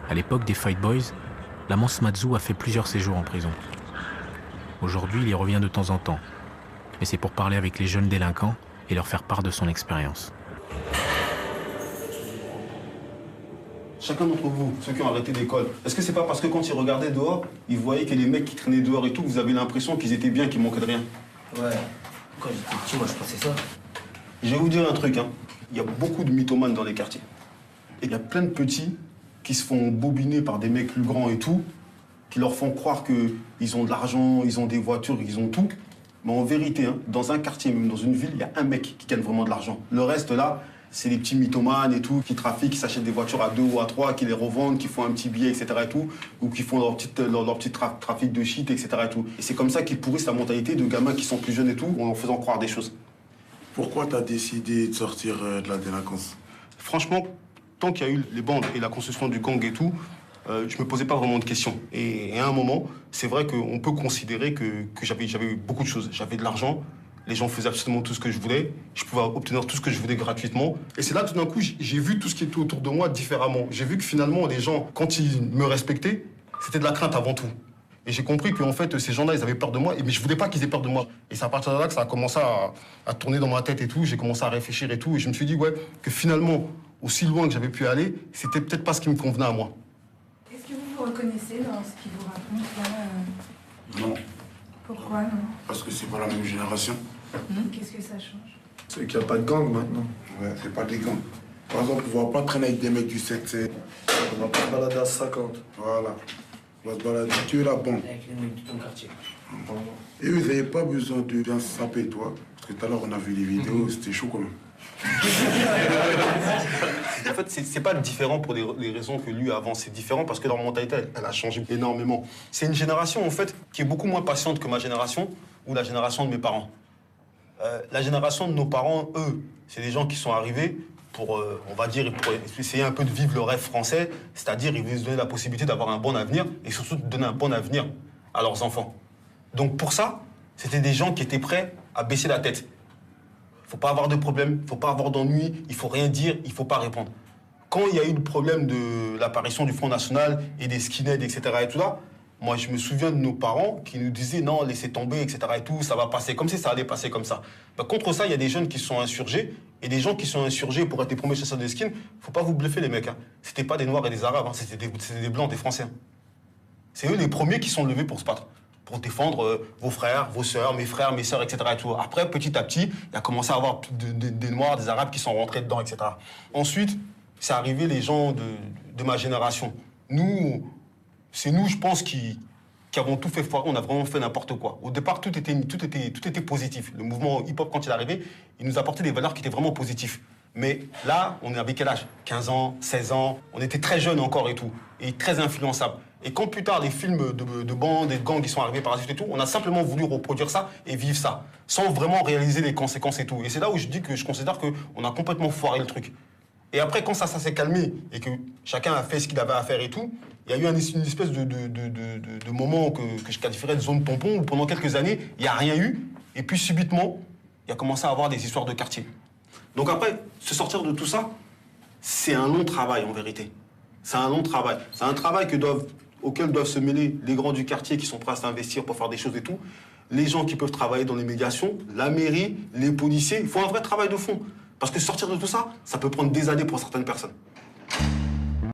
À l'époque des Fight Boys, l'amant Smadzu a fait plusieurs séjours en prison. Aujourd'hui, il y revient de temps en temps, mais c'est pour parler avec les jeunes délinquants et leur faire part de son expérience. Chacun d'entre vous, ceux qui ont arrêté l'école, est-ce que c'est pas parce que quand ils regardaient dehors, ils voyaient que les mecs qui traînaient dehors et tout, vous avez l'impression qu'ils étaient bien, qu'ils manquaient de rien? Ouais. Quand j'étais petit, moi, je pensais ça. Je vais vous dire un truc, hein. Il y a beaucoup de mythomanes dans les quartiers. Et il y a plein de petits qui se font bobiner par des mecs plus grands et tout, qui leur font croire qu'ils ont de l'argent, ils ont des voitures, ils ont tout. Mais en vérité, hein, dans un quartier, même dans une ville, il y a un mec qui gagne vraiment de l'argent. Le reste, là, c'est les petits mythomanes et tout, qui trafiquent, qui s'achètent des voitures à 2 ou à 3, qui les revendent, qui font un petit billet, etc. et tout, ou qui font leur petit trafic de shit, etc. et tout. Et c'est comme ça qu'ils pourrissent la mentalité de gamins qui sont plus jeunes et tout, en leur faisant croire des choses. Pourquoi t'as décidé de sortir de la délinquance? Franchement, tant qu'il y a eu les bandes et la construction du gang et tout, je me posais pas vraiment de questions. Et à un moment, c'est vrai qu'on peut considérer que j'avais eu beaucoup de choses. J'avais de l'argent, les gens faisaient absolument tout ce que je voulais, je pouvais obtenir tout ce que je voulais gratuitement. Et c'est là, tout d'un coup, j'ai vu tout ce qui était autour de moi différemment. J'ai vu que finalement, les gens, quand ils me respectaient, c'était de la crainte avant tout. Et j'ai compris qu'en fait, ces gens-là, ils avaient peur de moi, mais je voulais pas qu'ils aient peur de moi. Et c'est à partir de là que ça a commencé à tourner dans ma tête et tout. J'ai commencé à réfléchir et tout. Et je me suis dit, ouais, que finalement, aussi loin que j'avais pu aller, c'était peut-être pas ce qui me convenait à moi. Est-ce que vous vous reconnaissez dans ce qu'il vous raconte là Non, Pourquoi non parce que c'est pas la même génération. Qu'est-ce que ça change? C'est qu'il n'y a pas de gang maintenant. Ouais, c'est pas des gangs. Par exemple, on va pas traîner avec des mecs du 7-7. On va pas se balader à 50. Voilà. On va se balader, tu es la bande. Avec les mecs de ton quartier. Et eux, ils n'avaient pas besoin de bien se saper, toi. Parce que tout à l'heure, on a vu les vidéos, c'était chaud quand même. En fait, c'est pas différent pour les raisons que lui avant. C'est différent parce que leur mentalité, elle a changé énormément. C'est une génération, en fait, qui est beaucoup moins patiente que ma génération ou la génération de mes parents. La génération de nos parents, eux, c'est des gens qui sont arrivés pour, on va dire, pour essayer un peu de vivre le rêve français, c'est-à-dire ils veulent se donner la possibilité d'avoir un bon avenir et surtout de donner un bon avenir à leurs enfants. Donc pour ça, c'était des gens qui étaient prêts à baisser la tête. Il ne faut pas avoir de problème, il ne faut pas avoir d'ennui, il ne faut rien dire, il ne faut pas répondre. Quand il y a eu le problème de l'apparition du Front National et des skinheads, etc. et tout là, moi, je me souviens de nos parents qui nous disaient non, laissez tomber, etc. et tout, ça va passer comme si ça allait passer comme ça. Ben, contre ça, il y a des jeunes qui se sont insurgés et des gens qui sont insurgés pour être les premiers chasseurs de skins. Faut pas vous bluffer, les mecs. Hein. C'était pas des Noirs et des Arabes, hein. C'était des Blancs, des Français. Hein. C'est eux les premiers qui sont levés pour se battre, pour défendre vos frères, vos sœurs, mes frères, mes sœurs, etc. et tout. Après, petit à petit, il a commencé à avoir des Noirs, des Arabes qui sont rentrés dedans, etc. Ensuite, c'est arrivé les gens de ma génération. Nous, c'est nous, je pense, qui avons tout fait foirer, on a vraiment fait n'importe quoi. Au départ, tout était positif. Le mouvement hip-hop, quand il est arrivé, il nous apportait des valeurs qui étaient vraiment positives. Mais là, on avait quel âge? 15 ans, 16 ans, on était très jeunes encore et tout, et très influençables. Et quand plus tard, les films de bandes et de gangs qui sont arrivés par la suite et tout, on a simplement voulu reproduire ça et vivre ça, sans vraiment réaliser les conséquences et tout. Et c'est là où je dis que je considère qu'on a complètement foiré le truc. Et après, quand ça s'est calmé et que chacun a fait ce qu'il avait à faire et tout, il y a eu une espèce de moment que je qualifierais de zone tampon où pendant quelques années, il n'y a rien eu. Et puis subitement, il a commencé à avoir des histoires de quartier. Donc après, se sortir de tout ça, c'est un long travail en vérité. C'est un long travail. C'est un travail auquel doivent se mêler les grands du quartier qui sont prêts à s'investir pour faire des choses et tout. Les gens qui peuvent travailler dans les médiations, la mairie, les policiers. Il faut un vrai travail de fond. Parce que sortir de tout ça, ça peut prendre des années pour certaines personnes.